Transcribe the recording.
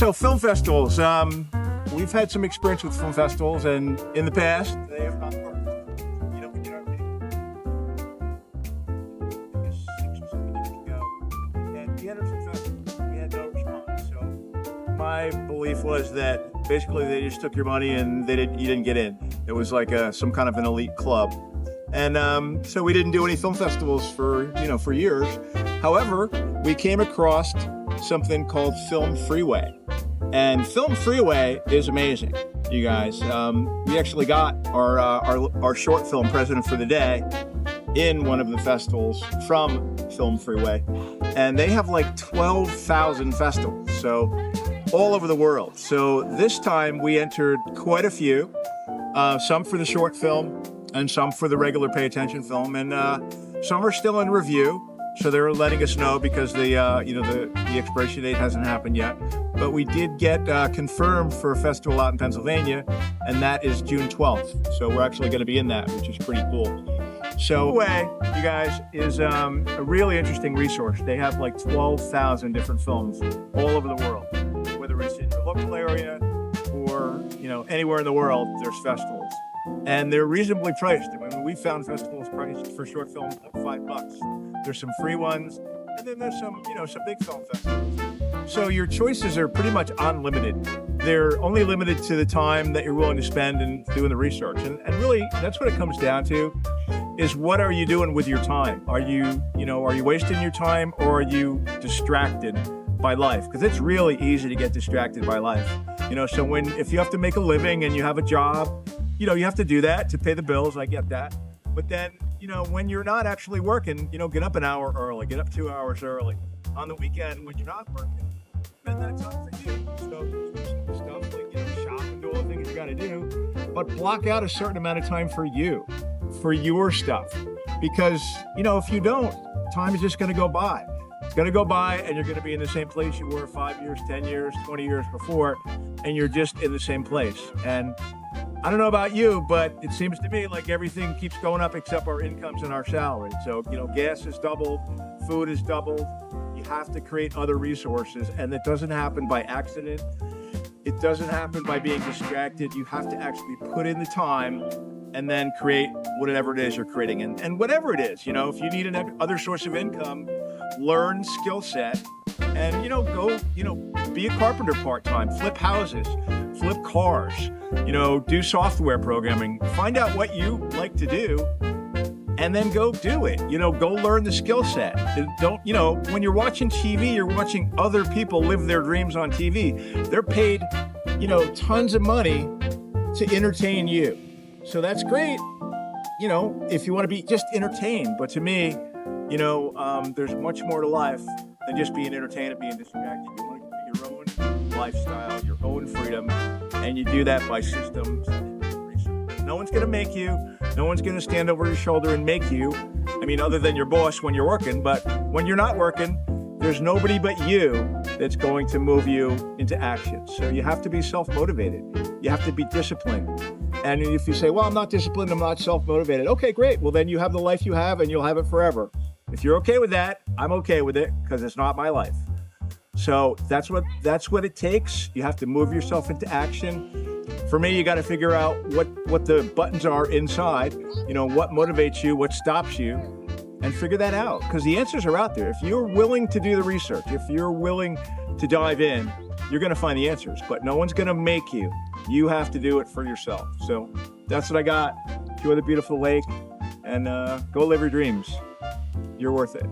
So film festivals, we've had some experience with film festivals, and in the past, they have not worked. You know, we did our meeting, I guess 6 or 7 years ago, and we entered some festivals. We had no response. So my belief was that basically they just took your money and you didn't get in. It was like some kind of an elite club. And so we didn't do any film festivals for years. However, we came across something called Film Freeway. And Film Freeway is amazing, you guys. We actually got our short film President for the Day in one of the festivals from Film Freeway. And they have like 12,000 festivals, so all over the world. So this time we entered quite a few, some for the short film and some for the regular pay attention film. And some are still in review. So they're letting us know because the expiration date hasn't happened yet. But we did get confirmed for a festival out in Pennsylvania, and that is June 12th. So we're actually going to be in that, which is pretty cool. So Freeway, you guys, is a really interesting resource. They have like 12,000 different films all over the world, whether it's in your local area or anywhere in the world. There's festivals, and they're reasonably priced. I mean, we found festivals priced for short films at $5. There's some free ones, and then there's some big film festivals. So your choices are pretty much unlimited. They're only limited to the time that you're willing to spend in doing the research. And really, that's what it comes down to, is what are you doing with your time? Are you wasting your time, or are you distracted by life? Because it's really easy to get distracted by life. So if you have to make a living and you have a job, you have to do that to pay the bills. I get that. But then, when you're not actually working, get up an hour early, get up 2 hours early. On the weekend, when you're not working, spend that time for you. So stuff like, shop and do all the things you got to do. But block out a certain amount of time for you, for your stuff. Because, if you don't, time is just going to go by. It's going to go by, and you're going to be in the same place you were 5 years, 10 years, 20 years before, and you're just in the same place. And I don't know about you, but it seems to me like everything keeps going up except our incomes and our salaries. So, gas is doubled, food is doubled. You have to create other resources, and it doesn't happen by accident. It doesn't happen by being distracted. You have to actually put in the time and then create whatever it is you're creating. And whatever it is, if you need another source of income, learn skill set, and, go, be a carpenter part-time, flip houses, flip cars, do software programming, find out what you like to do, and then go do it. Go learn the skill set. Don't, when you're watching TV, you're watching other people live their dreams on TV. They're paid, tons of money to entertain you. So that's great, if you want to be just entertained. But to me, there's much more to life than just being entertained and being distracted. You want to create your own lifestyle, your own freedom, and you do that by systems and research. No one's going to make you. No one's going to stand over your shoulder and make you. I mean, other than your boss when you're working. But when you're not working, there's nobody but you that's going to move you into action. So you have to be self-motivated. You have to be disciplined. And if you say, well, I'm not disciplined, I'm not self-motivated. Okay, great. Well, then you have the life you have, and you'll have it forever. If you're okay with that, I'm okay with it, because it's not my life. So that's what it takes. You have to move yourself into action. For me, you got to figure out what the buttons are inside, what motivates you, what stops you, and figure that out, because the answers are out there. If you're willing to do the research, if you're willing to dive in, you're going to find the answers, but no one's going to make you. You have to do it for yourself. So that's what I got. Enjoy the beautiful lake, and go live your dreams. You're worth it.